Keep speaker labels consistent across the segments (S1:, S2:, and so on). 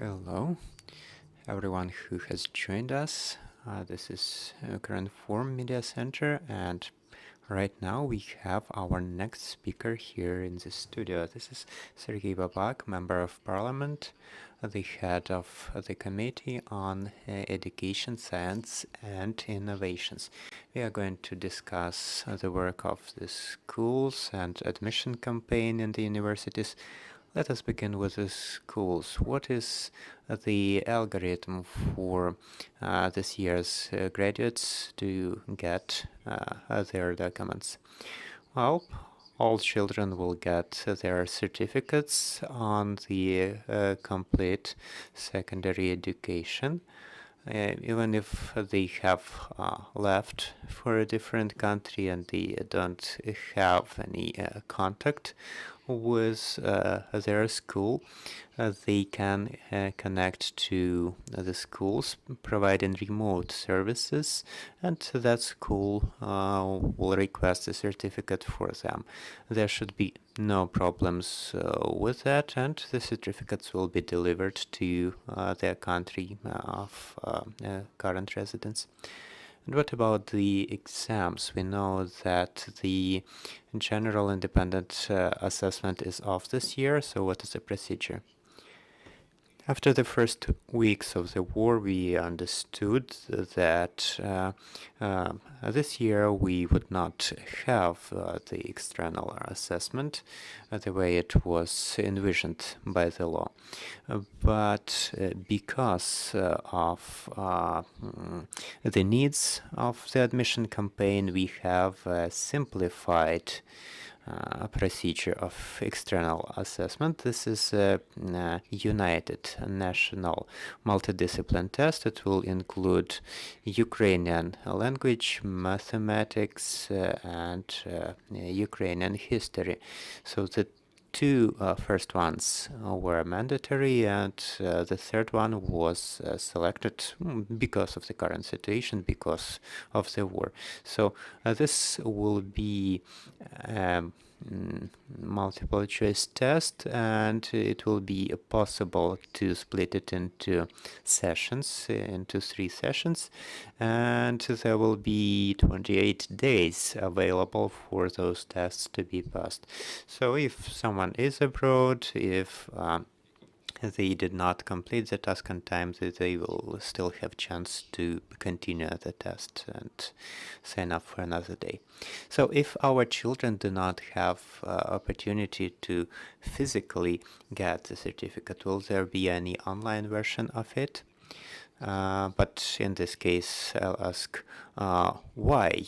S1: Hello, everyone who has joined us. This is Ukrinform Media Center, and right now we have our next speaker here in the studio. This is Serhiy Babak, Member of Parliament, the head of the Committee on Education, Science and Innovations. We are going to discuss the work of the schools and admission campaign in the universities. Let us begin with the schools. What is the algorithm for this year's graduates to get their documents? Well, all children will get their certificates on the complete secondary education. Even if they have left for a different country and they don't have any contact with their school, they can connect to the schools providing remote services, and that school will request a certificate for them. There should be no problems with that, and the certificates will be delivered to their country of current residence. And what about the exams? We know that the general independent assessment is off this year, so what is the procedure? After the first weeks of the war, we understood that this year we would not have the external assessment the way it was envisioned by the law. But because of the needs of the admission campaign, we have simplified procedure of external assessment. This is a united national multidiscipline test. It will include Ukrainian language, mathematics, and Ukrainian history. So the two first ones were mandatory, and the third one was selected because of the current situation, because of the war. So this will be multiple choice test, and it will be possible to split it into sessions, into 3 sessions, and there will be 28 days available for those tests to be passed. So if someone is abroad, if they did not complete the task on time, they will still have chance to continue the test and sign up for another day. So if our children do not have opportunity to physically get the certificate, will there be any online version of it? But in this case, I'll ask why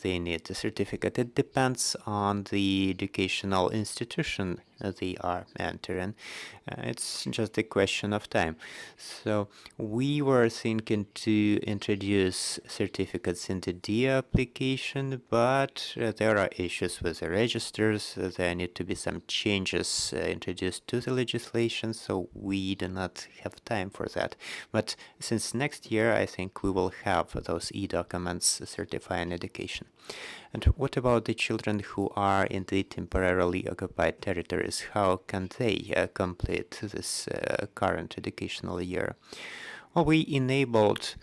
S1: they need the certificate. It depends on the educational institution they are entering. It's just a question of time. So we were thinking to introduce certificates in the DIA application, but there are issues with the registers. There need to be some changes introduced to the legislation, so we do not have time for that. But since next year, I think we will have those e-documents certifying education. And what about the children who are in the temporarily occupied territories? How can they complete this current educational year? Well, we enabled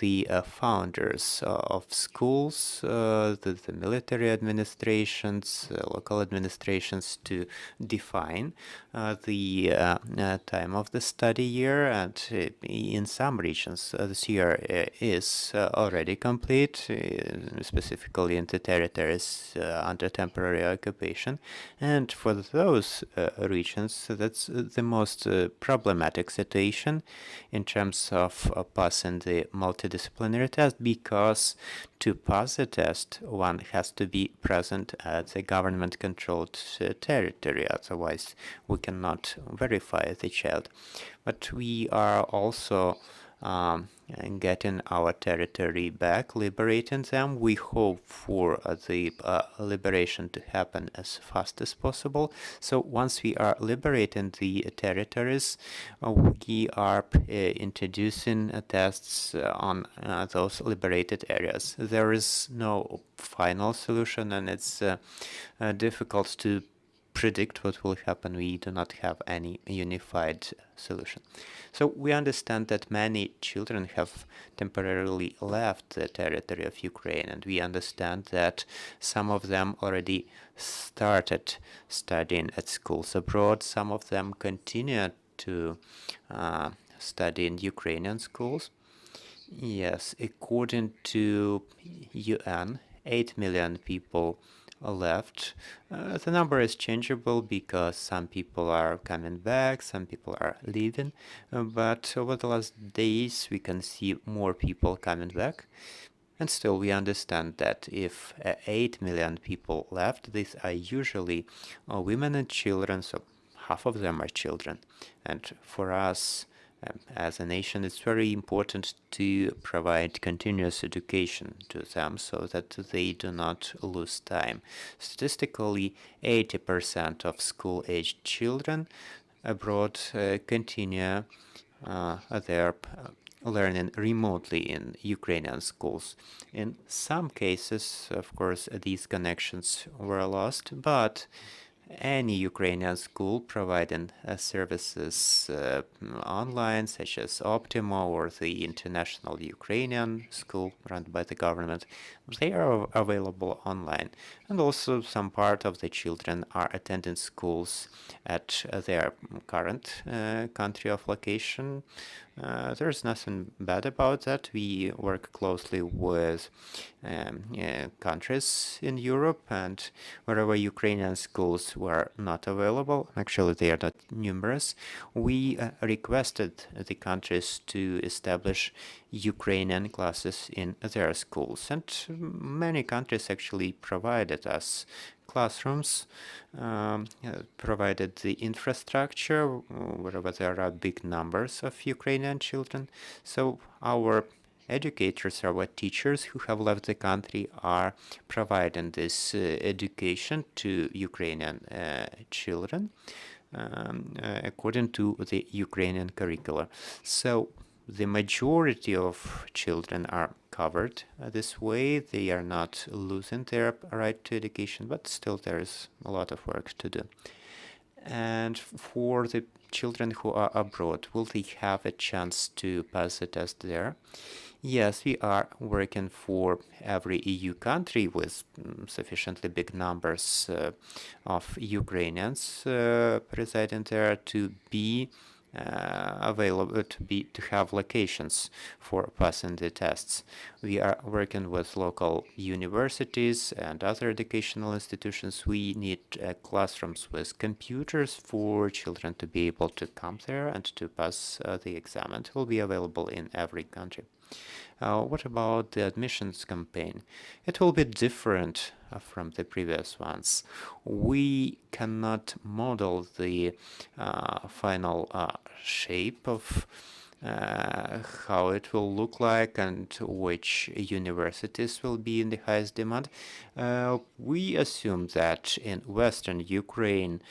S1: the founders of schools, the military administrations, local administrations to define the time of the study year, and in some regions this year is already complete, specifically in the territories under temporary occupation. And for those regions, that's the most problematic situation in terms of passing the multidisciplinary test, because to pass the test, one has to be present at the government-controlled territory. Otherwise, we cannot verify the child. But we are also getting our territory back, liberating them. We hope for the liberation to happen as fast as possible. So once we are liberating the territories, we are introducing tests on those liberated areas. There is no final solution, and it's difficult to predict what will happen. We do not have any unified solution. So we understand that many children have temporarily left the territory of Ukraine, and we understand that some of them already started studying at schools abroad. Some of them continue to study in Ukrainian schools. Yes, according to UN, 8 million people left. The number is changeable because some people are coming back, some people are leaving, but over the last days we can see more people coming back. And still we understand that if 8 million people left, these are usually women and children, so half of them are children. And for us, as a nation, it's very important to provide continuous education to them so that they do not lose time. Statistically, 80% of school-aged children abroad continue their learning remotely in Ukrainian schools. In some cases, of course, these connections were lost, but any Ukrainian school providing services online, such as Optima or the International Ukrainian School run by the government, they are available online. And also some part of the children are attending schools at their current country of location. There's nothing bad about that. We work closely with countries in Europe, and wherever Ukrainian schools were not available, actually they are not numerous, we requested the countries to establish Ukrainian classes in their schools. And many countries actually provided us classrooms, provided the infrastructure wherever there are big numbers of Ukrainian children. So our educators, our teachers who have left the country are providing this education to Ukrainian children according to the Ukrainian curricula. So the majority of children are covered this way. They are not losing their right to education, but still there is a lot of work to do. And for the children who are abroad, will they have a chance to pass the test there? Yes, we are working for every EU country with sufficiently big numbers of Ukrainians residing there to be available, to have locations for passing the tests. We are working with local universities and other educational institutions. We need classrooms with computers for children to be able to come there and to pass the exam. It will be available in every country. What about the admissions campaign? It will be different from the previous ones. We cannot model the final shape of how it will look like and which universities will be in the highest demand. We assume that in Western Ukraine,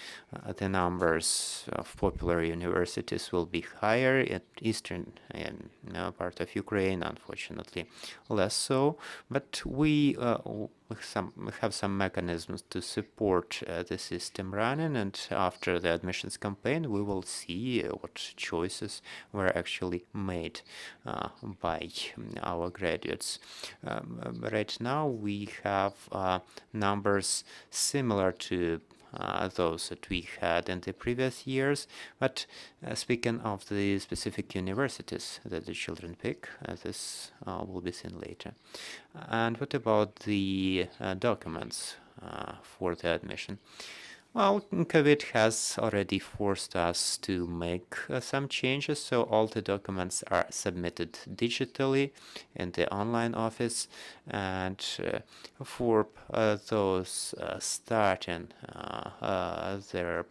S1: the numbers of popular universities will be higher. In Eastern and part of Ukraine, unfortunately, less so. But we have some mechanisms to support the system running, and after the admissions campaign, we will see what choices were actually made by our graduates. Right now, we have numbers similar to those that we had in the previous years, but speaking of the specific universities that the children pick, this will be seen later. And what about the documents for the admission? Well, COVID has already forced us to make some changes, so all the documents are submitted digitally in the online office. And for those starting their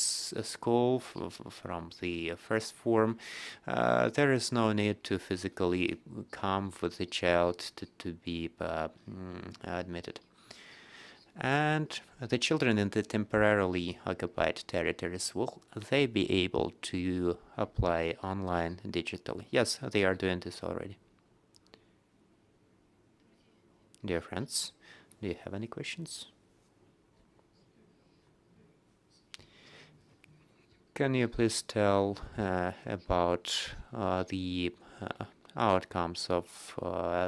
S1: school from the first form, there is no need to physically come with the child to be admitted. And the children in the temporarily occupied territories, will they be able to apply online digitally? Yes, they are doing this already. Dear friends, do you have any questions? Can you please tell about the outcomes of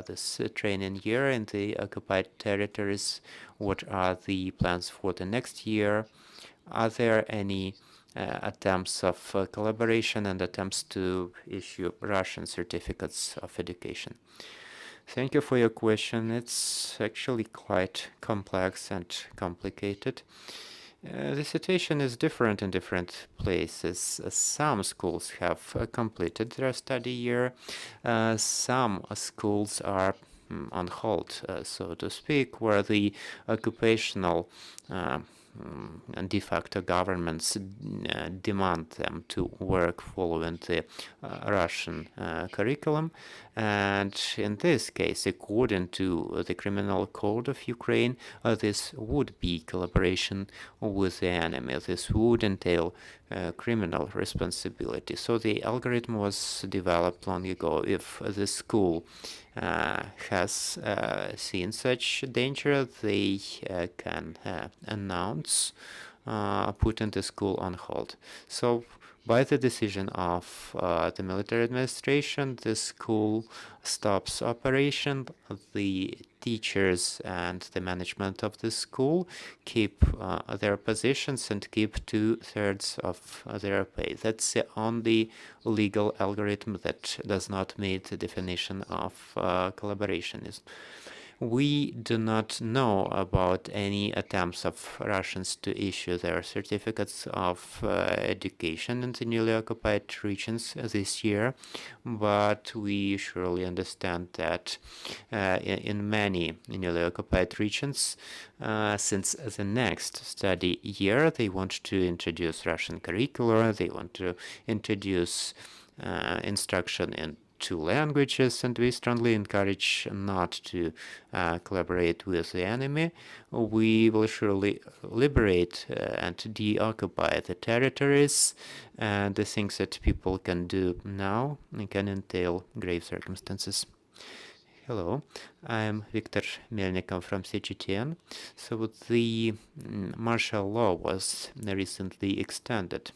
S1: this training year in the occupied territories? What are the plans for the next year? Are there any attempts of collaboration and attempts to issue Russian certificates of education? Thank you for your question. It's actually quite complex and complicated. The situation is different in different places. Some schools have completed their study year. Some schools are on hold, so to speak, where the occupational and de facto governments demand them to work following the Russian curriculum. And in this case, according to the Criminal Code of Ukraine, this would be collaboration with the enemy. This would entail criminal responsibility. So the algorithm was developed long ago. If the school has seen such danger, they can announce putting the school on hold. So by the decision of the military administration, the school stops operation. The teachers and the management of the school keep their positions and keep 2/3 of their pay. That's the only legal algorithm that does not meet the definition of collaborationism. We do not know about any attempts of Russians to issue their certificates of education in the newly occupied regions this year, but we surely understand that in many newly occupied regions, since the next study year, they want to introduce Russian curricula, they want to introduce instruction in 2 languages, and we strongly encourage not to collaborate with the enemy. We will surely liberate and deoccupy the territories, and the things that people can do now can entail grave circumstances. Hello, I'm Viktor Melnikov from CGTN. So the martial law was recently extended.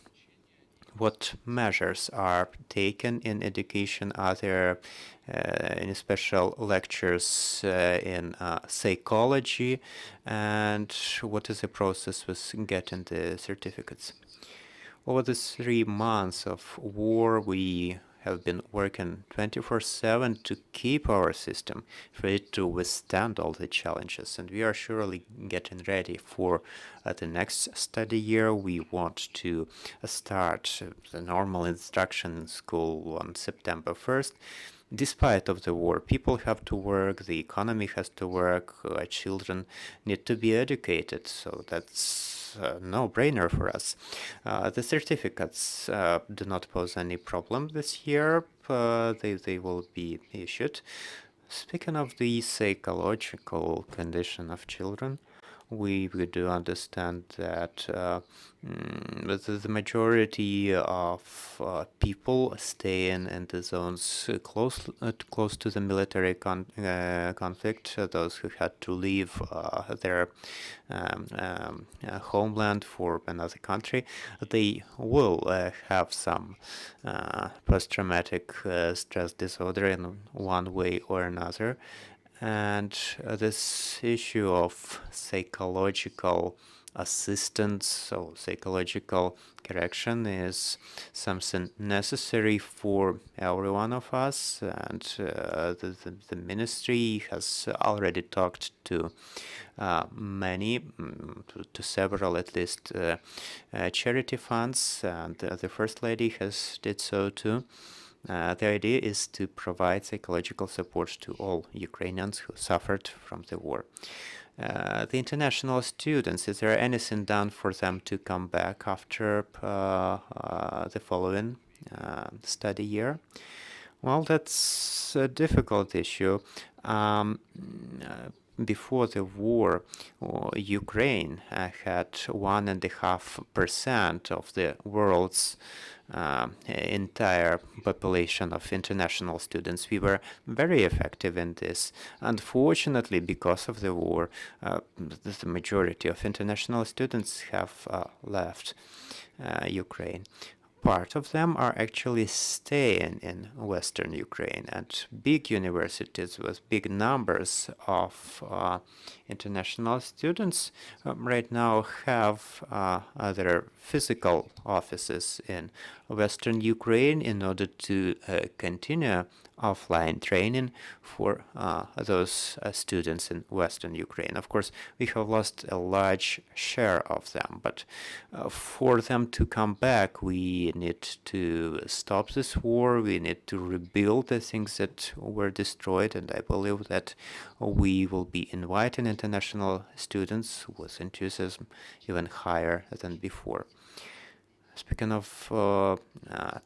S1: What measures are taken in education? Are there any special lectures in psychology? And what is the process with getting the certificates? Over the 3 months of war, we have been working 24/7 to keep our system ready to withstand all the challenges, and we are surely getting ready for the next study year. We want to start the normal instruction in school on September 1st. Despite of the war, people have to work, the economy has to work, children need to be educated, so that's no-brainer for us. The certificates do not pose any problem this year. They will be issued. Speaking of the psychological condition of children, we do understand that the majority of people staying in the zones close to the military conflict, those who had to leave their homeland for another country, they will have some post-traumatic stress disorder in one way or another. And this issue of psychological assistance, so psychological correction, is something necessary for every one of us. And the ministry has already talked to many, to several at least, charity funds, and the First Lady has did so too. The idea is to provide psychological support to all Ukrainians who suffered from the war. The international students, is there anything done for them to come back after the following study year? Well, that's a difficult issue. Before the war, Ukraine had 1.5% of the world's entire population of international students. We were very effective in this. Unfortunately, because of the war, the majority of international students have left. Ukraine. Part of them are actually staying in Western Ukraine, and big universities with big numbers of international students right now have other physical offices in Western Ukraine in order to continue offline training for those students in Western Ukraine. Of course, we have lost a large share of them, but for them to come back, we need to stop this war, we need to rebuild the things that were destroyed, and I believe that we will be inviting international students with enthusiasm even higher than before. Speaking of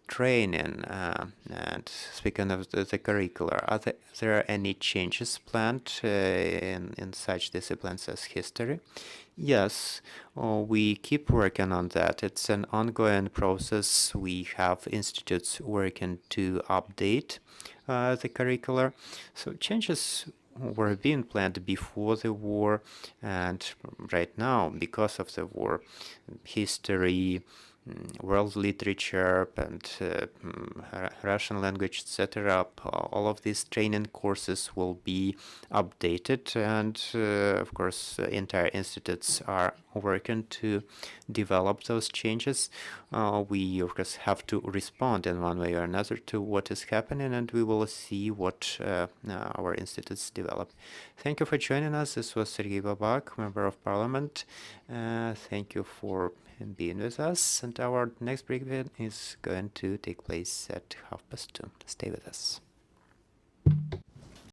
S1: training and speaking of the curricula, are there any changes planned in such disciplines as history? Yes, we keep working on that. It's an ongoing process. We have institutes working to update the curricula. So changes were being planned before the war, and right now, because of the war, history, world literature, and Russian language, etc. All of these training courses will be updated, and of course, entire institutes are working to develop those changes. We, of course, have to respond in one way or another to what is happening, and we will see what our institutes develop. Thank you for joining us. This was Serhiy Babak, Member of Parliament. Thank you for being with us, and our next briefing is going to take place at 2:30. Stay with us.